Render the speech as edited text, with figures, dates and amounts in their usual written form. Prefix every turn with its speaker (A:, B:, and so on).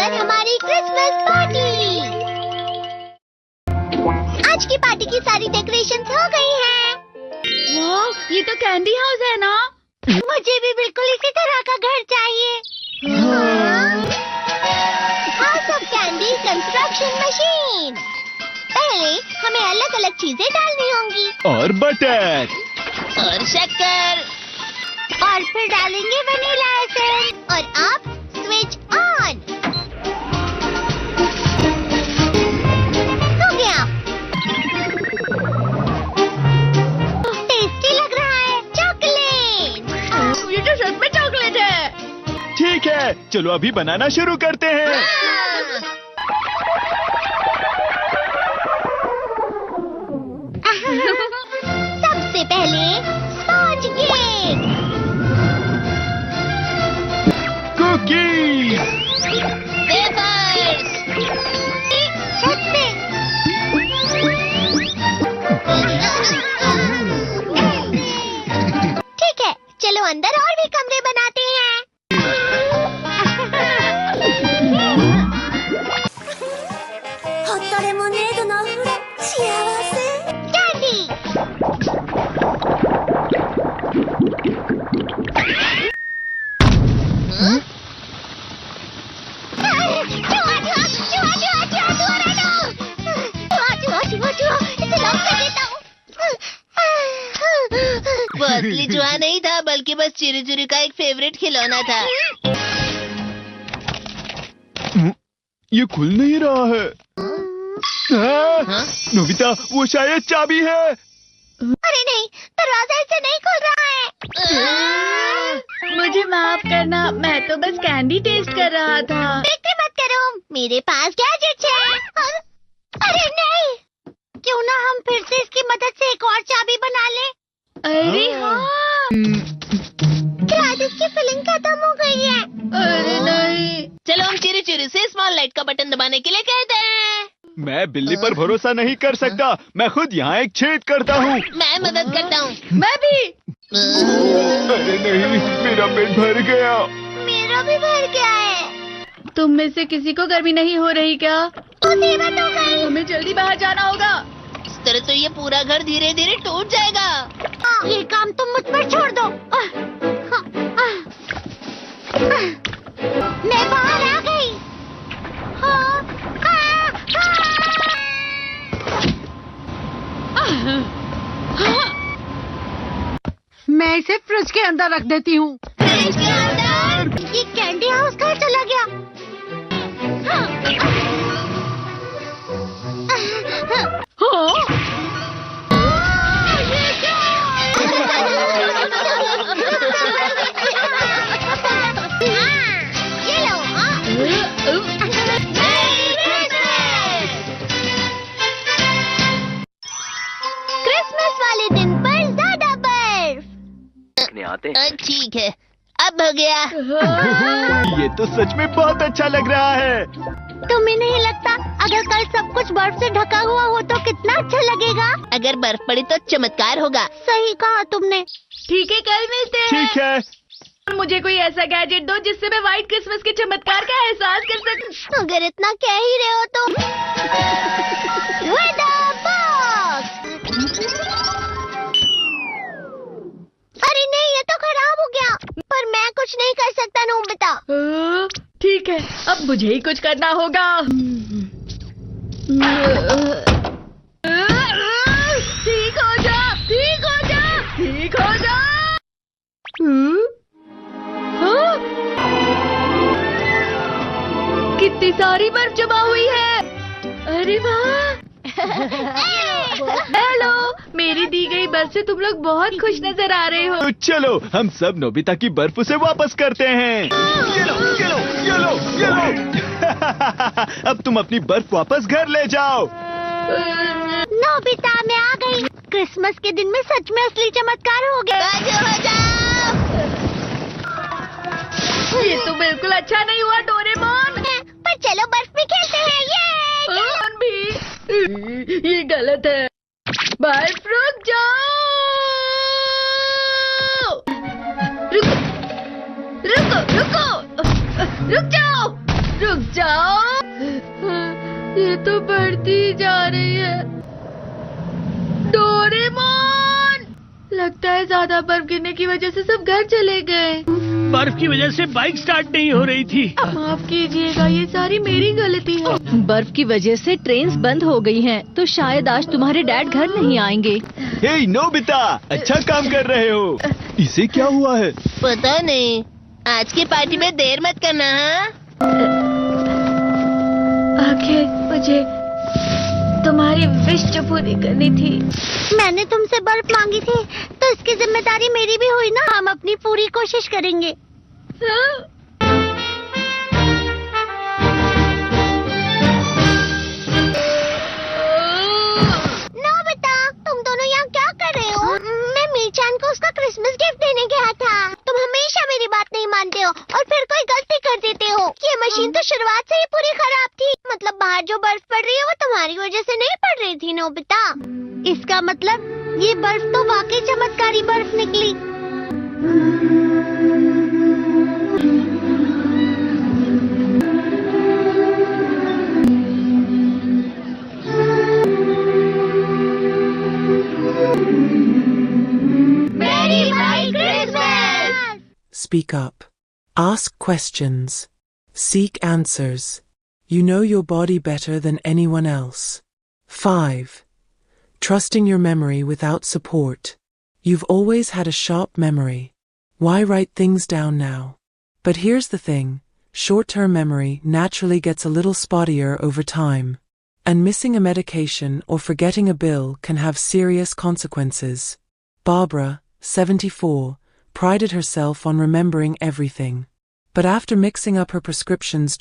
A: पर हमारी Christmas party. आज की पार्टी की सारी डेकोरेशंस हो गई हैं।
B: वाह, ये तो कैंडी हाउस है ना?
A: मुझे भी बिल्कुल इसी तरह का घर चाहिए। House of candy construction machine. पहले हमें अलग अलग चीजें डालनी होंगी
C: और बटर
A: और शक्कर, और फिर डालेंगे वनीला एसेंस। और अब स्विच ऑन हो गया। टेस्टी लग रहा है। चॉकलेट।
B: ये तो सच में चॉकलेट है।
C: ठीक है, चलो अभी बनाना शुरू करते हैं।
A: सबसे पहले स्पॉन्ज केक,
C: कुकीज,
A: वेफर्स, छत पे। ठीक है, चलो अंदर और भी कमरे बनाते हैं। कैंडी।
D: वो असली चूहा नहीं था, बल्कि बस चिरी चिरी का एक फेवरेट खिलौना था।
C: ये खुल नहीं रहा है।
D: हाँ?
C: नोबिता, वो शायद चाबी है।
A: अरे नहीं, दरवाजा इससे नहीं खुल रहा है।
B: मुझे माफ करना, मैं तो बस कैंडी टेस्ट कर रहा था।
A: फिक्र मत करो, मेरे पास गैजेट्स है। अरे नहीं, क्यों ना हम फिर से इसकी मदद से एक और चाबी बना लें।
B: अरे हाँ।
A: शायद इसकी फिलिंग खत्म हो गई है।
B: अरे नहीं।
D: चलो हम चिरी चिरी से स्मॉल लाइट का बटन दबाने के लिए कहते हैं।
C: मैं बिल्ली पर भरोसा नहीं कर सकता। मैं खुद यहाँ एक छेद करता हूँ।
D: मैं मदद करता हूँ।
B: मैं भी।
C: अरे नहीं, मेरा पेट भर गया।
A: मेरा भी भर गया है।
B: तुम में से किसी को गर्मी नहीं हो रही क्या?
A: मुसीबत हो गई।
B: हमें जल्दी बाहर जाना होगा।
D: इस तरह तो ये पूरा घर धीरे धीरे टूट जाएगा।
A: ये काम तुम मुझ पर छोड़ दो। मैं बाहर आ गई।
B: मैं इसे फ्रिज के अंदर रख देती हूँ।
A: फ्रिज के अंदर? ये कैंडी हाउस कहाँ चला गया? ये लो। क्रिसमस वाले दिन पर ज्यादा बर्फ।
D: ठीक है, अब हो गया।
C: ये तो सच में बहुत अच्छा लग रहा है।
A: तुम्हें नहीं लगता अगर कल सब कुछ बर्फ से ढका हुआ हो तो कितना अच्छा लगेगा?
D: अगर बर्फ पड़ी तो चमत्कार होगा।
A: सही कहा तुमने।
B: ठीक है, कल मिलते हैं।
C: ठीक है।
B: मुझे कोई ऐसा गैजेट दो जिससे मैं व्हाइट क्रिसमस के चमत्कार का एहसास कर सकूं।
A: अगर इतना कह ही रहे हो तो वेदर बॉक्स। अरे नहीं, ये तो खराब हो गया। पर मैं कुछ नहीं कर सकता नोबिता।
B: ठीक है, अब मुझे ही कुछ करना होगा। ठीक हो जा, ठीक हो जा, ठीक हो जा। हाँ? कितनी सारी बर्फ जमा हुई है। अरे वाह। हेलो, मेरी दी गई बर्फ से तुम लोग बहुत खुश नजर आ रहे हो।
C: तो चलो हम सब नोबिता की बर्फ उसे वापस करते हैं। ये लो, ये लो, ये लो, ये लो। अब तुम अपनी बर्फ वापस घर ले जाओ।
A: नोबिता, मैं आ गई। क्रिसमस के दिन में सच में असली चमत्कार हो गया।
D: बाजू हो जाओ।
B: ये तो बिल्कुल अच्छा नहीं हुआ डोरेमोन।
A: पर चलो बर्फ में खेलते हैं। ये
B: भी ये गलत है। बर्फ रुक जाओ। रुको रुको रुको रुक जाओ। रुक जाओ। ये तो बढ़ती ही जा रही है। डोरेमोन, लगता है ज्यादा बर्फ गिरने की वजह से सब घर चले गए।
E: बर्फ की वजह से बाइक स्टार्ट नहीं हो रही थी।
B: माफ कीजिएगा, ये सारी मेरी गलती है।
F: बर्फ की वजह से ट्रेन्स बंद हो गई हैं, तो शायद आज तुम्हारे डैड घर नहीं आएंगे।
C: हे नोबिता, अच्छा काम कर रहे हो। इसे क्या हुआ है?
D: पता नहीं, आज की पार्टी में देर मत करना। हाँ,
B: आखिर मुझे तुम्हारी विश जो पूरी करनी थी।
A: मैंने तुमसे बर्फ मांगी थी, तो इसकी जिम्मेदारी मेरी भी हुई ना। हम अपनी पूरी कोशिश करेंगे। नोबिता, तुम दोनों यहाँ क्या कर रहे हो? मैं मीचान को उसका क्रिसमस गिफ्ट देने गया था। तुम हमेशा मेरी बात नहीं मानते हो और फिर कोई गलती कर देते हो। ये मशीन तो शुरुआत से ही पूरी खराब थी। मतलब बाहर जो बर्फ पड़ रही है वो तुम्हारी वजह से नहीं पड़ रही थी नोबिता। इसका मतलब ये बर्फ तो वाकई चमत्कारी बर्फ निकली। मेरी भाई Christmas.
G: Speak up. Ask questions. Seek answers. You know your body better than anyone else. 5. Trusting your memory without support. You've always had a sharp memory. Why write things down now? But here's the thing. Short-term memory naturally gets a little spottier over time. And missing a medication or forgetting a bill can have serious consequences. Barbara, 74, prided herself on remembering everything. But after mixing up her prescriptions